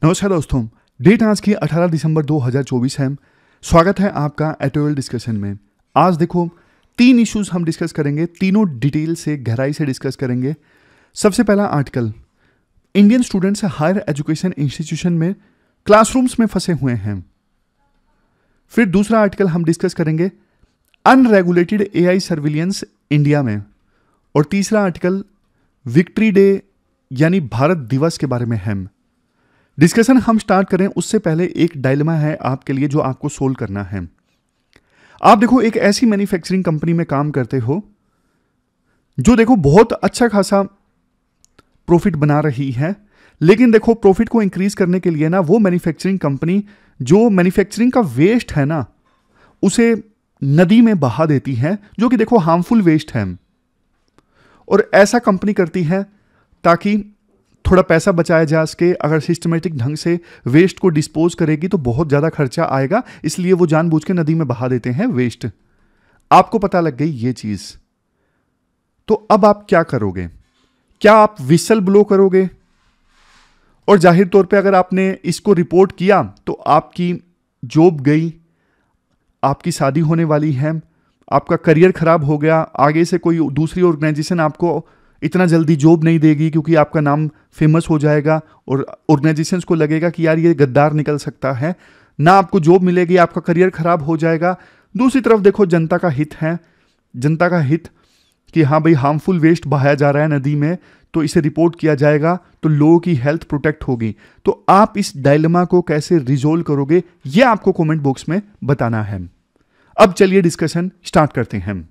नमस्कार दोस्तों, डेट आज की 18 दिसंबर 2024 है। स्वागत है आपका एटोएल डिस्कशन में। आज देखो 3 इश्यूज हम डिस्कस करेंगे, तीनों डिटेल से गहराई से डिस्कस करेंगे। सबसे पहला article, Indian students higher education institution में क्लासरूम्स में फंसे हुए हैं। फिर दूसरा आर्टिकल हम डिस्कस करेंगे अनरेगुलेटेड एआई सर्विलियंस इंडिया में। और तीसरा आर्टिकल विक्ट्री डे यानी भारत दिवस के बारे में है। डिस्कशन हम स्टार्ट करें उससे पहले एक डायलेमा है आपके लिए जो आपको सोल्व करना है। आप देखो एक ऐसी मैन्युफैक्चरिंग कंपनी में काम करते हो जो देखो बहुत अच्छा खासा प्रॉफिट बना रही है, लेकिन देखो प्रॉफिट को इंक्रीज करने के लिए ना वो मैन्युफैक्चरिंग कंपनी जो मैन्युफैक्चरिंग का वेस्ट है ना उसे नदी में बहा देती है, जो कि देखो हार्मफुल वेस्ट है। और ऐसा कंपनी करती है ताकि थोड़ा पैसा बचाया जा सके। अगर सिस्टमेटिक ढंग से वेस्ट को डिस्पोज करेगी तो बहुत ज़्यादा खर्चा आएगा, इसलिए वो जानबूझ के नदी में बहा देते हैं वेस्ट। आपको पता लग गई ये चीज़, तो अब आप क्या करोगे? क्या आप विसल ब्लो करोगे? और जाहिर तौर पे अगर आपने इसको रिपोर्ट किया तो आपकी जॉब गई, आपकी शादी होने वाली है, आपका करियर खराब हो गया, आगे से कोई दूसरी ऑर्गेनाइजेशन आपको इतना जल्दी जॉब नहीं देगी क्योंकि आपका नाम फेमस हो जाएगा और ऑर्गेनाइजेशंस को लगेगा कि यार ये गद्दार निकल सकता है, ना आपको जॉब मिलेगी, आपका करियर खराब हो जाएगा। दूसरी तरफ देखो जनता का हित है, जनता का हित कि हाँ भाई हार्मफुल वेस्ट बहाया जा रहा है नदी में, तो इसे रिपोर्ट किया जाएगा तो लोगों की हेल्थ प्रोटेक्ट होगी। तो आप इस डायलेमा को कैसे रिजोल्व करोगे ये आपको कमेंट बॉक्स में बताना है। अब चलिए डिस्कशन स्टार्ट करते हैं।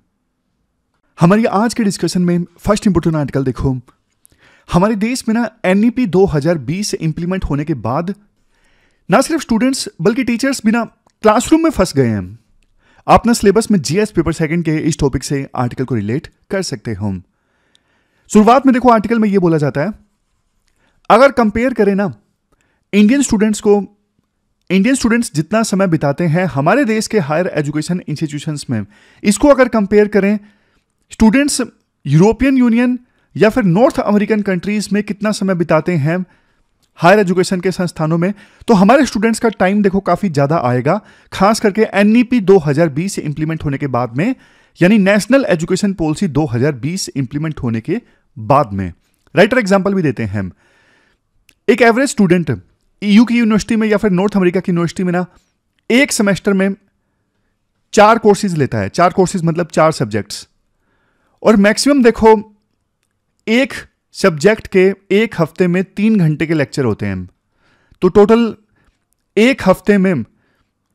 हमारी आज के डिस्कशन में फर्स्ट इंपोर्टेंट आर्टिकल देखो, हमारे देश में ना एनईपी 2020 इंप्लीमेंट होने के बाद ना सिर्फ स्टूडेंट्स बल्कि टीचर्स भी ना क्लासरूम में फंस गए हैं। आप ना सिलेबस में जीएस पेपर सेकंड के इस टॉपिक से आर्टिकल को रिलेट कर सकते हो। शुरुआत में देखो आर्टिकल में यह बोला जाता है, अगर कंपेयर करें ना इंडियन स्टूडेंट्स जितना समय बिताते हैं हमारे देश के हायर एजुकेशन इंस्टीट्यूशंस में, इसको अगर कंपेयर करें स्टूडेंट्स यूरोपियन यूनियन या फिर नॉर्थ अमेरिकन कंट्रीज में कितना समय बिताते हैं हायर एजुकेशन के संस्थानों में, तो हमारे स्टूडेंट्स का टाइम देखो काफी ज्यादा आएगा, खास करके एनईपी 2020 इंप्लीमेंट होने के बाद में, यानी नेशनल एजुकेशन पॉलिसी 2020 इंप्लीमेंट होने के बाद में। राइटर एग्जांपल भी देते हैं, एक एवरेज स्टूडेंट ईयू की यूनिवर्सिटी में या फिर नॉर्थ अमेरिका की यूनिवर्सिटी में ना एक सेमेस्टर में 4 कोर्सेज लेता है। 4 कोर्सेज मतलब 4 सब्जेक्ट्स, और मैक्सिमम देखो एक सब्जेक्ट के एक हफ्ते में 3 घंटे के लेक्चर होते हैं। तो टोटल एक हफ्ते में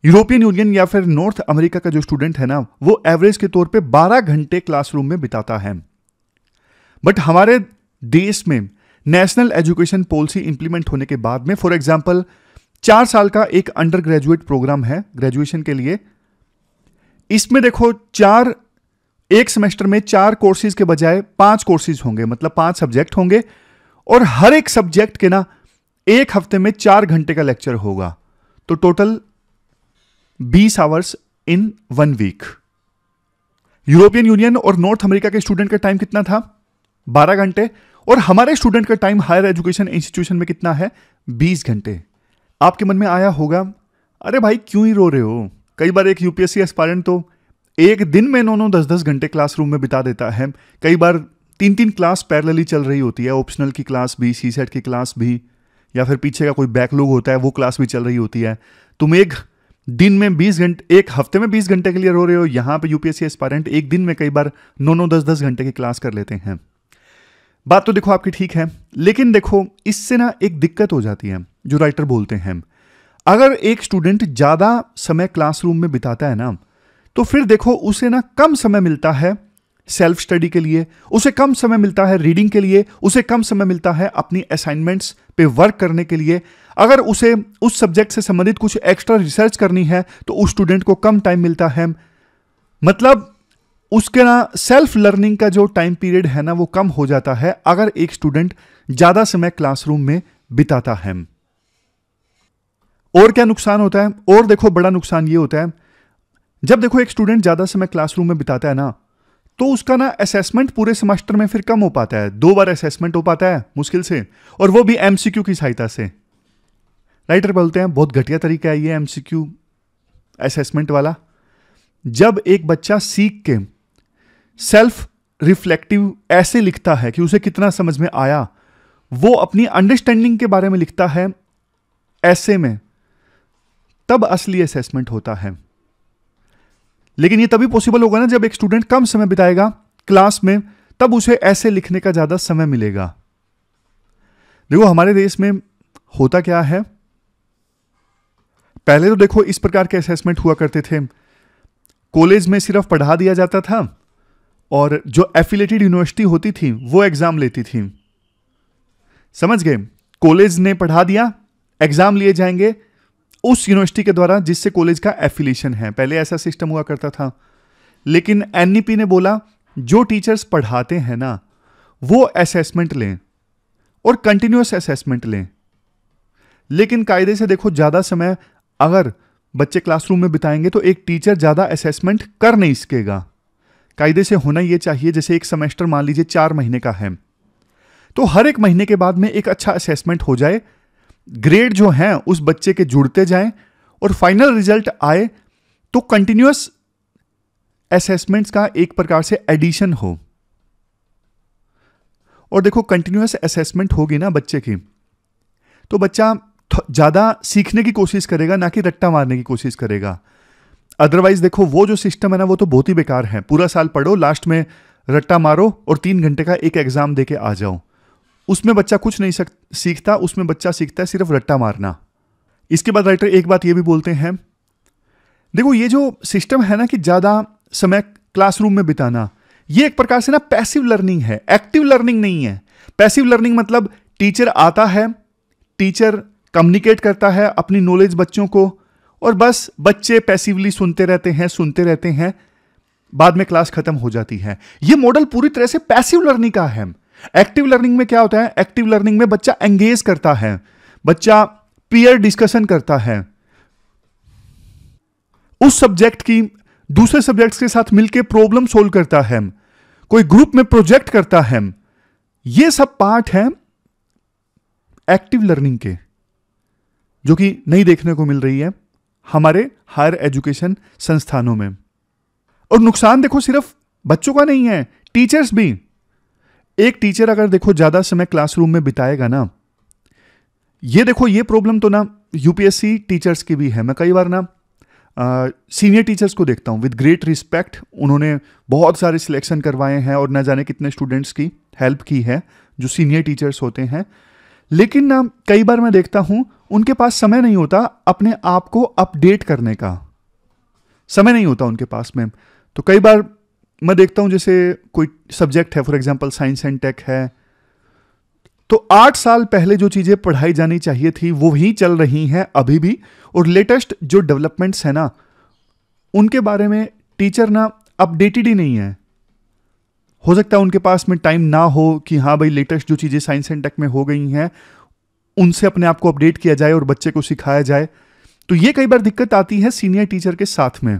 यूरोपियन यूनियन या फिर नॉर्थ अमेरिका का जो स्टूडेंट है ना वो एवरेज के तौर पे 12 घंटे क्लासरूम में बिताता है। बट हमारे देश में नेशनल एजुकेशन पॉलिसी इंप्लीमेंट होने के बाद में, फॉर एग्जांपल 4 साल का एक अंडर ग्रेजुएट प्रोग्राम है ग्रेजुएशन के लिए, इसमें देखो एक सेमेस्टर में 4 कोर्सेज के बजाय 5 कोर्सेज होंगे, मतलब 5 सब्जेक्ट होंगे, और हर एक सब्जेक्ट के ना एक हफ्ते में 4 घंटे का लेक्चर होगा। तो total 20 hours in 1 week. European Union और नॉर्थ अमेरिका के स्टूडेंट का टाइम कितना था? 12 घंटे। और हमारे स्टूडेंट का टाइम हायर एजुकेशन इंस्टीट्यूशन में कितना है? 20 घंटे। आपके मन में आया होगा, अरे भाई क्यों ही रो रहे हो? कई बार एक यूपीएससी एस्पायरेंट तो एक दिन में 9-9, 10-10 घंटे क्लासरूम में बिता देता है। कई बार 3-3 क्लास पैरेलली चल रही होती है, ऑप्शनल की क्लास भी, सीसेट की क्लास भी, या फिर पीछे का कोई बैकलॉग होता है वो क्लास भी चल रही होती है। तुम एक दिन में 20 घंटे, एक हफ्ते में 20 घंटे के लिए रो रहे हो। यहाँ पे यूपीएससी एस्पायरेंट एक दिन में कई बार 9-9, 10-10 घंटे की क्लास कर लेते हैं। बात तो देखो आपकी ठीक है, लेकिन देखो इससे ना एक दिक्कत हो जाती है जो राइटर बोलते हैं। अगर एक स्टूडेंट ज़्यादा समय क्लासरूम में बिताता है ना, तो फिर देखो उसे ना कम समय मिलता है सेल्फ स्टडी के लिए, उसे कम समय मिलता है रीडिंग के लिए, उसे कम समय मिलता है अपनी असाइनमेंट्स पे वर्क करने के लिए। अगर उसे उस सब्जेक्ट से संबंधित कुछ एक्स्ट्रा रिसर्च करनी है तो उस स्टूडेंट को कम टाइम मिलता है। मतलब उसके ना सेल्फ लर्निंग का जो टाइम पीरियड है ना वो कम हो जाता है अगर एक स्टूडेंट ज्यादा समय क्लासरूम में बिताता है। और क्या नुकसान होता है? और देखो बड़ा नुकसान ये होता है, जब देखो एक स्टूडेंट ज्यादा समय क्लासरूम में बिताता है ना तो उसका ना असेसमेंट पूरे सेमेस्टर में फिर कम हो पाता है। 2 बार असेसमेंट हो पाता है मुश्किल से, और वो भी एमसीक्यू की सहायता से। राइटर बोलते हैं बहुत घटिया तरीका है ये एमसीक्यू असेसमेंट वाला। जब एक बच्चा सीख के सेल्फ रिफ्लेक्टिव ऐसे लिखता है कि उसे कितना समझ में आया, वो अपनी अंडरस्टैंडिंग के बारे में लिखता है ऐसे में, तब असली असेसमेंट होता है। लेकिन ये तभी पॉसिबल होगा ना जब एक स्टूडेंट कम समय बिताएगा क्लास में, तब उसे ऐसे लिखने का ज्यादा समय मिलेगा। देखो हमारे देश में होता क्या है, पहले तो देखो इस प्रकार के असेसमेंट हुआ करते थे, कॉलेज में सिर्फ पढ़ा दिया जाता था और जो एफिलेटेड यूनिवर्सिटी होती थी वो एग्जाम लेती थी। समझ गए? कॉलेज ने पढ़ा दिया, एग्जाम लिए जाएंगे उस यूनिवर्सिटी के द्वारा जिससे कॉलेज का एफिलिएशन है। पहले ऐसा सिस्टम हुआ करता था। लेकिन एनईपी ने बोला जो टीचर्स पढ़ाते हैं ना वो असेसमेंट लें और कंटिन्यूअस असेसमेंट लें। लेकिन कायदे से देखो ज्यादा समय अगर बच्चे क्लासरूम में बिताएंगे तो एक टीचर ज्यादा असेसमेंट कर नहीं सकेगा। कायदे से होना यह चाहिए, जैसे एक सेमेस्टर मान लीजिए 4 महीने का है, तो हर एक महीने के बाद में एक अच्छा असेसमेंट हो जाए, ग्रेड जो हैं उस बच्चे के जुड़ते जाएं और फाइनल रिजल्ट आए तो कंटिन्यूअस असेसमेंट्स का एक प्रकार से एडिशन हो। और देखो कंटिन्यूअस असेसमेंट होगी ना बच्चे की, तो बच्चा ज्यादा सीखने की कोशिश करेगा, ना कि रट्टा मारने की कोशिश करेगा। अदरवाइज देखो वो जो सिस्टम है ना वो तो बहुत ही बेकार है। पूरा साल पढ़ो, लास्ट में रट्टा मारो और 3 घंटे का एक एग्जाम देके आ जाओ। उसमें बच्चा कुछ नहीं सीखता, उसमें बच्चा सीखता है सिर्फ रट्टा मारना। इसके बाद राइटर एक बात ये भी बोलते हैं, देखो ये जो सिस्टम है ना कि ज्यादा समय क्लासरूम में बिताना, ये एक प्रकार से ना पैसिव लर्निंग है, एक्टिव लर्निंग नहीं है। पैसिव लर्निंग मतलब टीचर आता है, टीचर कम्युनिकेट करता है अपनी नॉलेज बच्चों को और बस बच्चे पैसिवली सुनते रहते हैं, बाद में क्लास खत्म हो जाती है। यह मॉडल पूरी तरह से पैसिव लर्निंग का है। एक्टिव लर्निंग में क्या होता है? एक्टिव लर्निंग में बच्चा एंगेज करता है, बच्चा पीयर डिस्कशन करता है, उस सब्जेक्ट की दूसरे सब्जेक्ट्स के साथ मिलकर प्रॉब्लम सोल्व करता है, कोई ग्रुप में प्रोजेक्ट करता है। ये सब पार्ट है एक्टिव लर्निंग के, जो कि नहीं देखने को मिल रही है हमारे हायर एजुकेशन संस्थानों में। और नुकसान देखो सिर्फ बच्चों का नहीं है, टीचर्स भी। एक टीचर अगर देखो ज्यादा समय क्लासरूम में बिताएगा ना, ये देखो ये प्रॉब्लम तो ना यूपीएससी टीचर्स की भी है। मैं कई बार ना सीनियर टीचर्स को देखता हूं, विद ग्रेट रिस्पेक्ट, उन्होंने बहुत सारे सिलेक्शन करवाए हैं और ना जाने कितने स्टूडेंट्स की हेल्प की है, जो सीनियर टीचर्स होते हैं। लेकिन ना कई बार मैं देखता हूं उनके पास समय नहीं होता अपने आप को अपडेट करने का, समय नहीं होता उनके पास में। तो कई बार मैं देखता हूं जैसे कोई सब्जेक्ट है, for example science and tech है, तो 8 साल पहले जो चीजें पढ़ाई जानी चाहिए थी वो ही चल रही हैं अभी भी, और लेटेस्ट जो डेवलपमेंट्स है ना उनके बारे में टीचर ना अपडेटेड ही नहीं है। हो सकता है उनके पास में टाइम ना हो कि हाँ भाई लेटेस्ट जो चीजें साइंस एंड टेक में हो गई हैं उनसे अपने आप को अपडेट किया जाए और बच्चे को सिखाया जाए। तो ये कई बार दिक्कत आती है सीनियर टीचर के साथ में।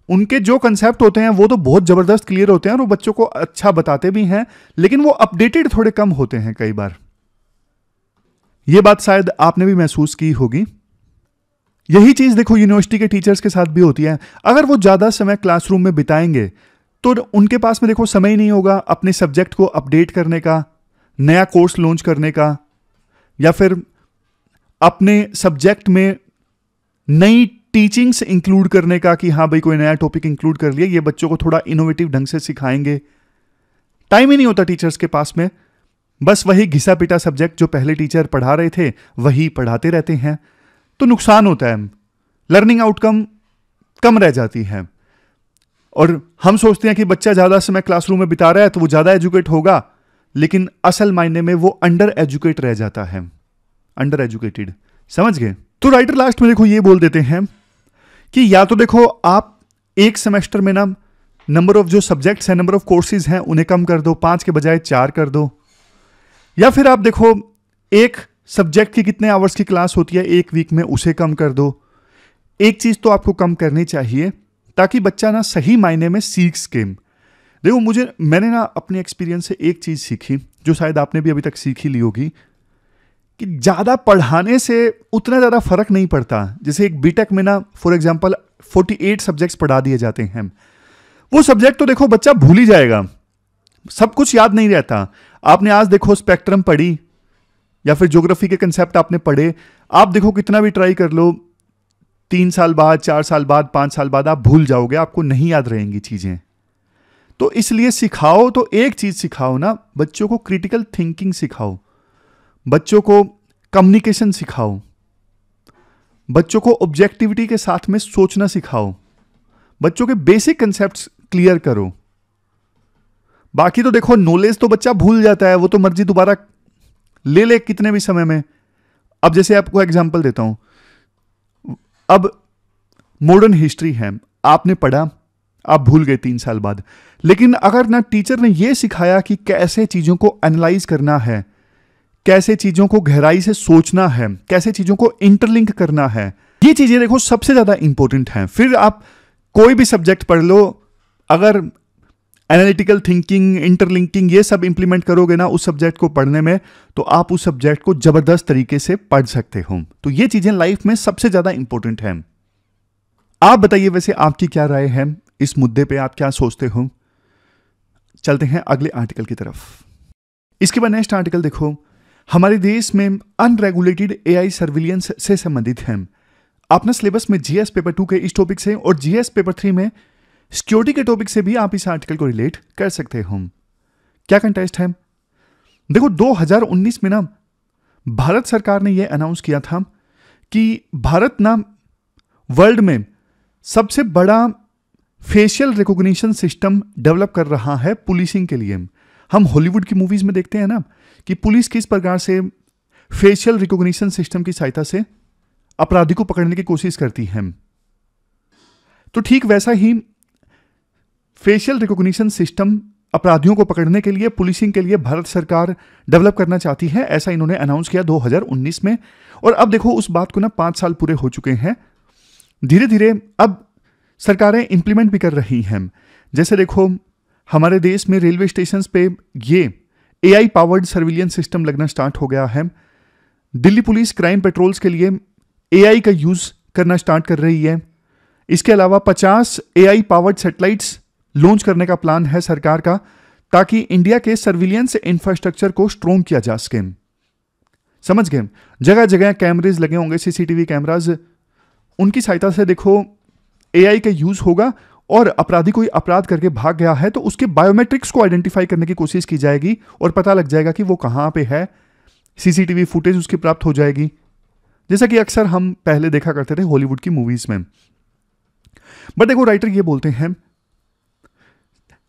उनके जो कंसेप्ट होते हैं वो तो बहुत जबरदस्त क्लियर होते हैं और वो बच्चों को अच्छा बताते भी हैं, लेकिन वो अपडेटेड थोड़े कम होते हैं कई बार। ये बात शायद आपने भी महसूस की होगी। यही चीज देखो यूनिवर्सिटी के टीचर्स के साथ भी होती है। अगर वो ज्यादा समय क्लासरूम में बिताएंगे तो उनके पास में देखो समय ही नहीं होगा अपने सब्जेक्ट को अपडेट करने का, नया कोर्स लॉन्च करने का, या फिर अपने सब्जेक्ट में नई टीचिंग्स इंक्लूड करने का कि हाँ भाई कोई नया टॉपिक इंक्लूड कर लिया, ये बच्चों को थोड़ा इनोवेटिव ढंग से सिखाएंगे। टाइम ही नहीं होता टीचर्स के पास में, बस वही घिसा पिटा सब्जेक्ट जो पहले टीचर पढ़ा रहे थे वही पढ़ाते रहते हैं। तो नुकसान होता है, लर्निंग आउटकम कम रह जाती है। और हम सोचते हैं कि बच्चा ज्यादा समय क्लासरूम में बिता रहा है तो वो ज्यादा एजुकेट होगा, लेकिन असल मायने में वो अंडर एजुकेट रह जाता है, अंडर एजुकेटेड। समझ गए? तो राइटर लास्ट में देखो ये बोल देते हैं कि या तो देखो आप एक सेमेस्टर में ना नंबर ऑफ जो सब्जेक्ट्स हैं, नंबर ऑफ कोर्सेज हैं उन्हें कम कर दो, 5 के बजाय 4 कर दो, या फिर आप देखो एक सब्जेक्ट की कितने आवर्स की क्लास होती है एक वीक में उसे कम कर दो। एक चीज तो आपको कम करनी चाहिए ताकि बच्चा ना सही मायने में सीख सके। देखो मैंने ना अपने एक्सपीरियंस से एक चीज सीखी जो शायद आपने भी अभी तक सीख ही ली होगी, कि ज़्यादा पढ़ाने से उतना ज़्यादा फर्क नहीं पड़ता। जैसे एक बीटेक में ना फॉर एग्जांपल 48 सब्जेक्ट्स पढ़ा दिए जाते हैं, वो सब्जेक्ट तो देखो बच्चा भूल ही जाएगा, सब कुछ याद नहीं रहता। आपने आज देखो स्पेक्ट्रम पढ़ी या फिर ज्योग्राफी के कंसेप्ट आपने पढ़े, आप देखो कितना भी ट्राई कर लो, 3 साल बाद, 4 साल बाद, 5 साल बाद आप भूल जाओगे, आपको नहीं याद रहेंगी चीजें। तो इसलिए सिखाओ तो एक चीज सिखाओ ना, बच्चों को क्रिटिकल थिंकिंग सिखाओ, बच्चों को कम्युनिकेशन सिखाओ, बच्चों को ऑब्जेक्टिविटी के साथ में सोचना सिखाओ, बच्चों के बेसिक कंसेप्ट्स क्लियर करो। बाकी तो देखो नॉलेज तो बच्चा भूल जाता है, वो तो मर्जी दोबारा ले ले कितने भी समय में। अब जैसे आपको एग्जांपल देता हूं, अब मॉडर्न हिस्ट्री है, आपने पढ़ा, आप भूल गए 3 साल बाद, लेकिन अगर ना टीचर ने यह सिखाया कि कैसे चीजों को एनालाइज करना है, कैसे चीजों को गहराई से सोचना है, कैसे चीजों को इंटरलिंक करना है, ये चीजें देखो सबसे ज्यादा इंपॉर्टेंट हैं। फिर आप कोई भी सब्जेक्ट पढ़ लो, अगर एनालिटिकल थिंकिंग, इंटरलिंकिंग ये सब इंप्लीमेंट करोगे ना उस सब्जेक्ट को पढ़ने में, तो आप उस सब्जेक्ट को जबरदस्त तरीके से पढ़ सकते हो। तो ये चीजें लाइफ में सबसे ज्यादा इंपॉर्टेंट हैं। आप बताइए वैसे आपकी क्या राय है इस मुद्दे पे, आप क्या सोचते हो? चलते हैं अगले आर्टिकल की तरफ। इसके बाद नेक्स्ट आर्टिकल देखो, हमारे देश में अनरेगुलेटेड एआई सर्विलियंस से संबंधित है। अपना सिलेबस में जीएस पेपर 2 के इस टॉपिक से और जीएस पेपर 3 में सिक्योरिटी के टॉपिक से भी आप इस आर्टिकल को रिलेट कर सकते हो। क्या कंटेस्ट है? देखो 2019 में ना भारत सरकार ने यह अनाउंस किया था कि भारत ना वर्ल्ड में सबसे बड़ा फेशियल रिकॉग्निशन सिस्टम डेवलप कर रहा है पुलिसिंग के लिए। हम हॉलीवुड की मूवीज में देखते हैं ना कि पुलिस किस प्रकार से फेशियल रिकॉग्निशन सिस्टम की सहायता से अपराधी को पकड़ने की कोशिश करती है, तो ठीक वैसा ही फेशियल रिकॉग्निशन सिस्टम अपराधियों को पकड़ने के लिए, पुलिसिंग के लिए भारत सरकार डेवलप करना चाहती है। ऐसा इन्होंने अनाउंस किया 2019 में। और अब देखो उस बात को ना 5 साल पूरे हो चुके हैं, धीरे धीरे अब सरकारें इंप्लीमेंट भी कर रही हैं। जैसे देखो हमारे देश में रेलवे स्टेशन पे ये एआई पावर्ड सर्विलियंस सिस्टम लगना स्टार्ट हो गया है। दिल्ली पुलिस क्राइम पेट्रोल्स के लिए एआई का यूज करना स्टार्ट कर रही है। इसके अलावा 50 एआई पावर्ड सैटेलाइट्स लॉन्च करने का प्लान है सरकार का, ताकि इंडिया के सर्विलियंस इंफ्रास्ट्रक्चर को स्ट्रोंग किया जा सके। समझ गए? जगह जगह कैमरेज लगे होंगे, सीसीटीवी कैमराज, उनकी सहायता से देखो एआई का यूज होगा और अपराधी कोई अपराध करके भाग गया है तो उसके बायोमेट्रिक्स को आइडेंटिफाई करने की कोशिश की जाएगी और पता लग जाएगा कि वो कहां पे है, सीसीटीवी फुटेज उसकी प्राप्त हो जाएगी, जैसा कि अक्सर हम पहले देखा करते थे हॉलीवुड की मूवीज में। बट देखो राइटर ये बोलते हैं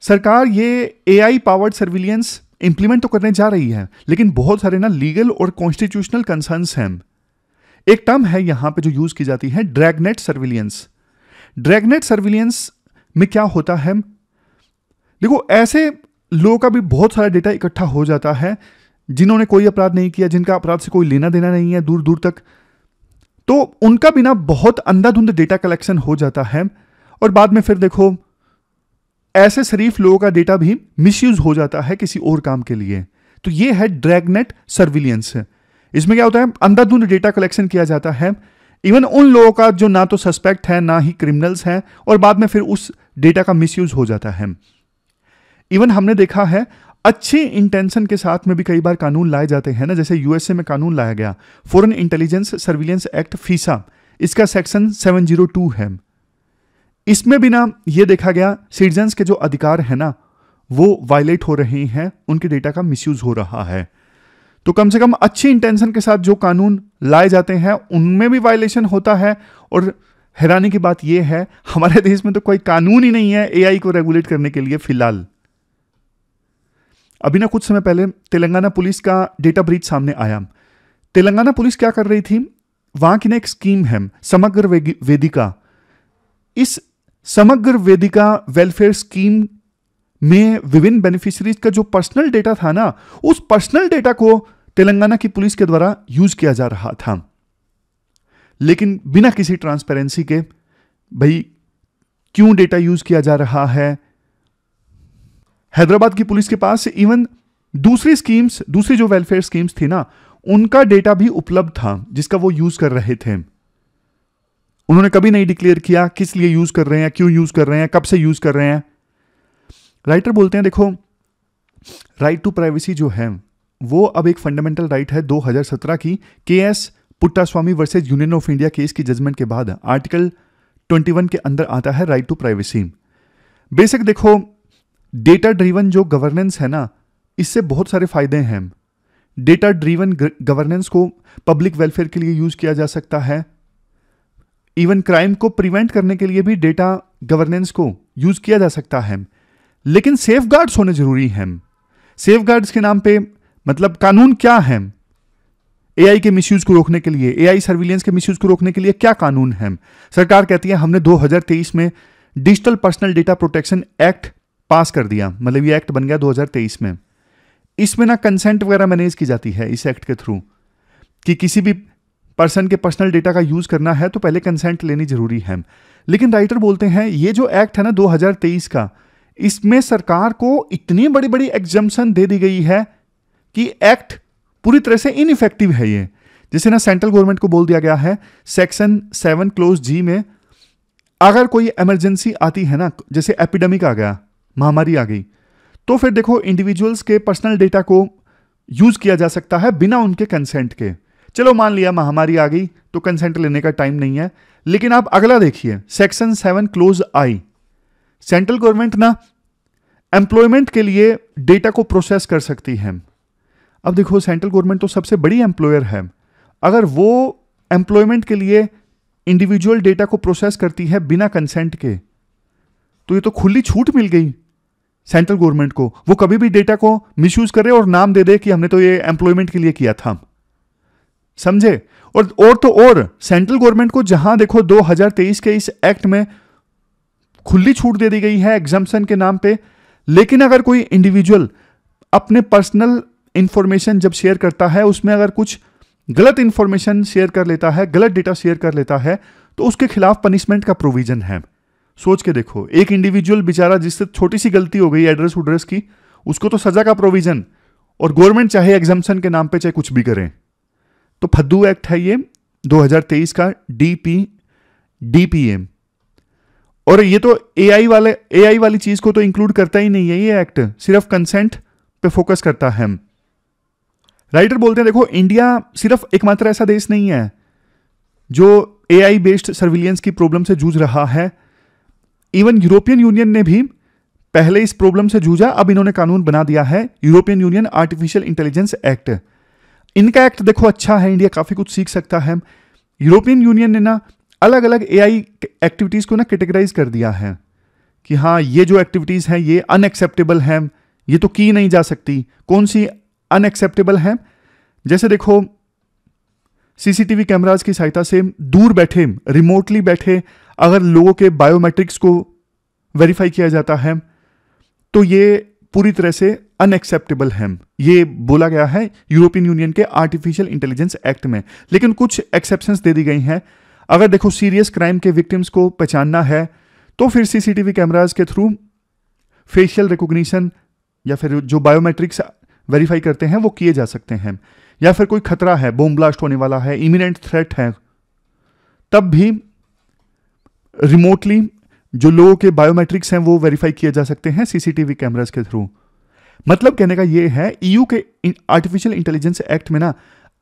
सरकार ये एआई पावर्ड सर्विलियंस इंप्लीमेंट तो करने जा रही है, लेकिन बहुत सारे ना लीगल और कॉन्स्टिट्यूशनल कंसर्न्स हैं। एक टर्म है यहां पे जो यूज की जाती है, ड्रैगनेट सर्विलियंस। ड्रैगनेट सर्विलियंस में क्या होता है, देखो ऐसे लोगों का भी बहुत सारा डेटा इकट्ठा हो जाता है जिन्होंने कोई अपराध नहीं किया, जिनका अपराध से कोई लेना देना नहीं है दूर दूर तक, तो उनका भी ना बहुत अंधाधुंध डेटा कलेक्शन हो जाता है और बाद में फिर देखो ऐसे शरीफ लोगों का डेटा भी मिसयूज हो जाता है किसी और काम के लिए। तो ये है ड्रैगनेट सर्विलियंस। इसमें क्या होता है, अंधाधुंध डेटा कलेक्शन किया जाता है, इवन उन लोगों का जो ना तो सस्पेक्ट है ना ही क्रिमिनल्स हैं, और बाद में फिर उस डेटा का मिसयूज हो जाता है। इवन हमने देखा है अच्छी इंटेंशन के साथ में भी कई बार कानून लाए जाते हैं ना, जैसे यूएसए में कानून लाया गया फॉरेन इंटेलिजेंस सर्विलेंस एक्ट फीसा, इसका सेक्शन 702 है। इसमें भी ना ये देखा गया सिटीजन्स के जो अधिकार है ना वो वायलेट हो रहे हैं, उनके डेटा का मिसयूज हो रहा है। तो कम से कम अच्छी इंटेंशन के साथ जो कानून लाए जाते हैं उनमें भी वायलेशन होता है। और हैरानी की बात यह है हमारे देश में तो कोई कानून ही नहीं है एआई को रेगुलेट करने के लिए फिलहाल। अभी ना कुछ समय पहले तेलंगाना पुलिस का डेटा ब्रीच सामने आया। तेलंगाना पुलिस क्या कर रही थी, वहां की ना एक स्कीम है समग्र वेदिका। इस समग्र वेदिका वेलफेयर स्कीम में विभिन्न बेनिफिशियरीज का जो पर्सनल डेटा था ना, उस पर्सनल डेटा को तेलंगाना की पुलिस के द्वारा यूज किया जा रहा था, लेकिन बिना किसी ट्रांसपेरेंसी के। भाई क्यों डेटा यूज किया जा रहा है? हैदराबाद की पुलिस के पास इवन दूसरी जो वेलफेयर स्कीम्स थी ना, उनका डेटा भी उपलब्ध था जिसका वो यूज कर रहे थे। उन्होंने कभी नहीं डिक्लेयर किया किस लिए यूज कर रहे हैं, क्यों यूज कर रहे हैं, कब से यूज कर रहे हैं। राइटर बोलते हैं देखो, राइट टू प्राइवेसी जो है वो अब एक फंडामेंटल राइट है 2017 की KS. Puttaswamy versus union of India case की जजमेंट के बाद आर्टिकल 21 के अंदर आता है राइट टू प्राइवेसी। बेसिक देखो, डेटा ड्रिवन जो गवर्नेंस है ना, इससे बहुत सारे फायदे हैं। डेटा ड्रिवन गवर्नेंस को पब्लिक वेलफेयर के लिए यूज किया जा सकता है। इवन क्राइम को प्रिवेंट करने के लिए भी डेटा गवर्नेंस को यूज किया जा सकता है, लेकिन सेफगार्ड्स होने जरूरी हैं। सेफगार्ड्स के नाम पे मतलब कानून क्या है? एआई के मिसयूज को रोकने के लिए, एआई सर्विलेंस के मिसयूज को रोकने के लिए क्या कानून है? सरकार कहती है हमने 2023 में digital personal data protection act पास कर दिया, मतलब ये एक्ट बन गया 2023 में। इसमें ना कंसेंट वगैरह मैनेज की जाती है इस एक्ट के थ्रू, कि किसी भी पर्सन के पर्सनल डेटा का यूज करना है तो पहले कंसेंट लेनी जरूरी है। लेकिन राइटर बोलते हैं ये जो एक्ट है ना 2023 का, इसमें सरकार को इतनी बड़ी बड़ी एग्जम्पशन दे दी गई है कि एक्ट पूरी तरह से इनइफेक्टिव है ये। जैसे ना सेंट्रल गवर्नमेंट को बोल दिया गया है सेक्शन 7 क्लोज जी में, अगर कोई इमरजेंसी आती है ना, जैसे एपिडेमिक आ गया, महामारी आ गई, तो फिर देखो इंडिविजुअल्स के पर्सनल डेटा को यूज किया जा सकता है बिना उनके कंसेंट के। चलो मान लिया महामारी आ गई तो कंसेंट लेने का टाइम नहीं है, लेकिन आप अगला देखिए सेक्शन 7 क्लोज आई, सेंट्रल गवर्नमेंट ना एम्प्लॉयमेंट के लिए डेटा को प्रोसेस कर सकती है। अब देखो सेंट्रल गवर्नमेंट तो सबसे बड़ी एम्प्लॉयर है, अगर वो एम्प्लॉयमेंट के लिए इंडिविजुअल डेटा को प्रोसेस करती है बिना कंसेंट के, तो ये तो खुली छूट मिल गई सेंट्रल गवर्नमेंट को। वो कभी भी डेटा को मिसयूज करे और नाम दे दे कि हमने तो ये एम्प्लॉयमेंट के लिए किया था, समझे? और सेंट्रल गवर्नमेंट को जहां देखो 2023 के इस एक्ट में खुली छूट दे दी गई है एग्जम्पशन के नाम पे, लेकिन अगर कोई इंडिविजुअल अपने पर्सनल इंफॉर्मेशन जब शेयर करता है, उसमें अगर कुछ गलत इंफॉर्मेशन शेयर कर लेता है, गलत डेटा शेयर कर लेता है, तो उसके खिलाफ पनिशमेंट का प्रोविजन है। सोच के देखो, एक इंडिविजुअल बेचारा जिससे छोटी सी गलती हो गई एड्रेस उड्रेस की, उसको तो सजा का प्रोविजन, और गवर्नमेंट चाहे एग्जम्पशन के नाम पे चाहे कुछ भी करे। तो फद्दू एक्ट है ये 2023 का डीपीए। और ये तो एआई वाली चीज को तो इंक्लूड करता ही नहीं है ये एक्ट, सिर्फ कंसेंट पे फोकस करता है। राइटर बोलते हैं देखो, इंडिया सिर्फ एकमात्र ऐसा देश नहीं है जो एआई बेस्ड सर्विलियंस की प्रॉब्लम से जूझ रहा है। इवन यूरोपियन यूनियन ने भी पहले इस प्रॉब्लम से जूझा, अब इन्होंने कानून बना दिया है European union artificial intelligence act. इनका एक्ट देखो अच्छा है, इंडिया काफी कुछ सीख सकता है। यूरोपियन यूनियन ने ना अलग अलग एआई एक्टिविटीज को ना कैटेगराइज कर दिया है कि हाँ ये जो एक्टिविटीज हैं ये अनएक्सेप्टेबल हैं, ये तो की नहीं जा सकती। कौन सी अनएक्सेप्टेबल हैं? जैसे देखो सीसीटीवी कैमराज की सहायता से दूर बैठे, रिमोटली बैठे अगर लोगों के बायोमेट्रिक्स को वेरीफाई किया जाता है तो ये पूरी तरह से अनएक्सेप्टेबल है। ये बोला गया है यूरोपियन यूनियन के आर्टिफिशियल इंटेलिजेंस एक्ट में। लेकिन कुछ एक्सेप्शंस दे दी गई हैं। अगर देखो सीरियस क्राइम के विक्टिम्स को पहचानना है तो फिर सीसीटीवी कैमराज के थ्रू फेशियल रिकॉग्निशन या फिर जो बायोमेट्रिक्स वेरीफाई करते हैं वो किए जा सकते हैं। या फिर कोई खतरा है, बॉम्ब ब्लास्ट होने वाला है, इमिनेंट थ्रेट है, तब भी रिमोटली जो लोगों के बायोमेट्रिक्स हैं वो वेरीफाई किए जा सकते हैं सीसीटीवी कैमरास के थ्रू। मतलब कहने का ये है ईयू के आर्टिफिशियल इंटेलिजेंस एक्ट में ना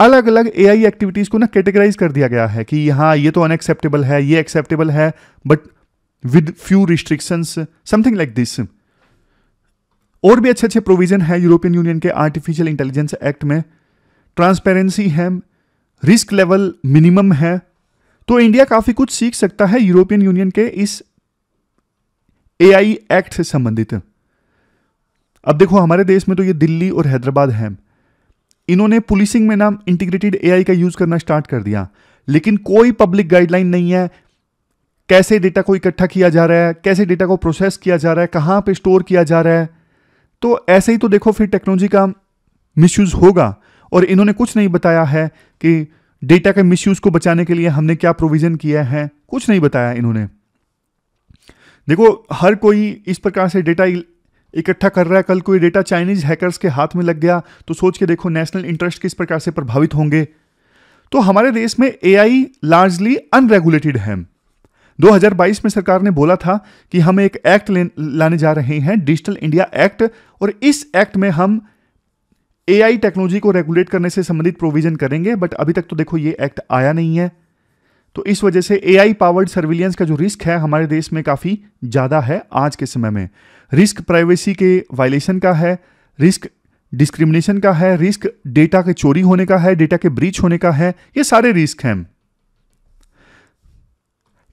अलग अलग एआई एक्टिविटीज को ना कैटेगराइज कर दिया गया है कि हाँ ये तो अनएक्सेप्टेबल है, ये एक्सेप्टेबल है, but with few restrictions, something like this. और भी अच्छे अच्छे प्रोविजन है यूरोपियन यूनियन के आर्टिफिशियल इंटेलिजेंस एक्ट में। ट्रांसपेरेंसी है, रिस्क लेवल मिनिमम है। तो इंडिया काफी कुछ सीख सकता है यूरोपियन यूनियन के इस एआई एक्ट से संबंधित। अब देखो हमारे देश में तो ये दिल्ली और हैदराबाद है, इन्होंने पुलिसिंग में ना इंटीग्रेटेड एआई का यूज करना स्टार्ट कर दिया, लेकिन कोई पब्लिक गाइडलाइन नहीं है कैसे डेटा को इकट्ठा किया जा रहा है, कैसे डेटा को प्रोसेस किया जा रहा है, कहां पे स्टोर किया जा रहा है। तो ऐसे ही तो देखो फिर टेक्नोलॉजी का मिसयूज होगा। और इन्होंने कुछ नहीं बताया है कि डेटा के मिसयूज को बचाने के लिए हमने क्या प्रोविजन किया है, कुछ नहीं बताया इन्होंने। देखो हर कोई इस प्रकार से डेटा इकट्ठा कर रहा है, कल कोई डेटा चाइनीज हैकर्स के हाथ में लग गया तो सोच के देखो नेशनल इंटरेस्ट किस प्रकार से प्रभावित होंगे। तो हमारे देश में एआई लार्जली अनरेगुलेटेड है। 2022 में सरकार ने बोला था कि हम एक एक्ट लाने जा रहे हैं, डिजिटल इंडिया एक्ट, और इस एक्ट में हम एआई टेक्नोलॉजी को रेगुलेट करने से संबंधित प्रोविजन करेंगे, बट अभी तक तो देखो ये एक्ट आया नहीं है। तो इस वजह से एआई पावर्ड सर्विलियंस का जो रिस्क है हमारे देश में काफी ज्यादा है आज के समय में। रिस्क प्राइवेसी के वायलेशन का है, रिस्क डिस्क्रिमिनेशन का है, रिस्क डेटा के चोरी होने का है, डेटा के ब्रीच होने का है, ये सारे रिस्क हैं।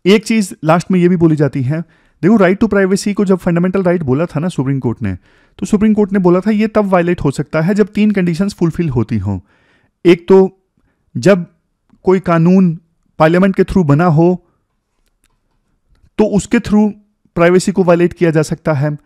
एक चीज लास्ट में ये भी बोली जाती है, देखो राइट टू प्राइवेसी को जब फंडामेंटल राइट बोला था ना सुप्रीम कोर्ट ने, तो सुप्रीम कोर्ट ने बोला था ये तब वायलेट हो सकता है जब 3 कंडीशंस फुलफिल होती हों। एक तो जब कोई कानून पार्लियामेंट के थ्रू बना हो तो उसके थ्रू प्राइवेसी को वायलेट किया जा सकता है,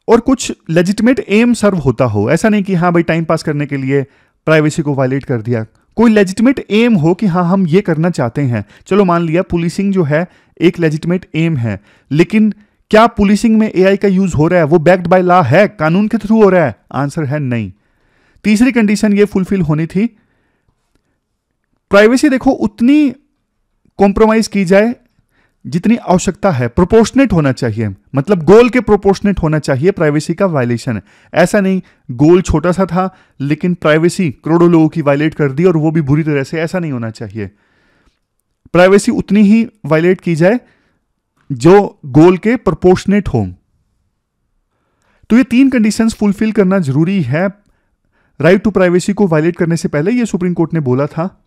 और कुछ लेजिटिमेट एम सर्व होता हो। ऐसा नहीं कि हाँ भाई टाइम पास करने के लिए प्राइवेसी को वायलेट कर दिया, कोई लेजिटिमेट एम हो कि हाँ हम ये करना चाहते हैं। चलो मान लिया पुलिसिंग जो है एक लेजिटिमेट एम है, लेकिन क्या पुलिसिंग में एआई का यूज हो रहा है, वो बैक्ड बाय लॉ है, कानून के थ्रू हो रहा है? आंसर है नहीं। तीसरी कंडीशन ये फुलफिल होनी थी, प्राइवेसी देखो उतनी कॉम्प्रोमाइज की जाए जितनी आवश्यकता है, प्रोपोर्शनेट होना चाहिए, मतलब गोल के प्रोपोर्शनेट होना चाहिए प्राइवेसी का वायलेशन। ऐसा नहीं गोल छोटा सा था लेकिन प्राइवेसी करोड़ों लोगों की वायलेट कर दी और वो भी बुरी तरह से, ऐसा नहीं होना चाहिए। प्राइवेसी उतनी ही वायलेट की जाए जो गोल के प्रोपोर्शनेट हो। तो ये 3 कंडीशंस फुलफिल करना जरूरी है राइट टू प्राइवेसी को वायलेट करने से पहले, ये सुप्रीम कोर्ट ने बोला था।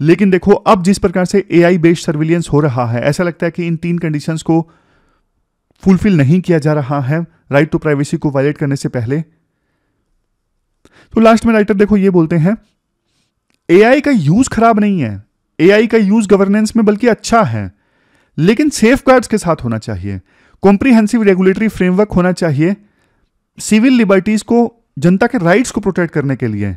लेकिन देखो अब जिस प्रकार से एआई बेस्ड सर्विलियंस हो रहा है, ऐसा लगता है कि इन 3 कंडीशंस को फुलफिल नहीं किया जा रहा है राइट टू प्राइवेसी को वायलेट करने से पहले। तो लास्ट में राइटर देखो ये बोलते हैं, एआई का यूज खराब नहीं है, एआई का यूज गवर्नेंस में बल्कि अच्छा है, लेकिन सेफगार्ड्स के साथ होना चाहिए, कॉम्प्रिहेंसिव रेगुलेटरी फ्रेमवर्क होना चाहिए सिविल लिबर्टीज को, जनता के राइट्स को प्रोटेक्ट करने के लिए।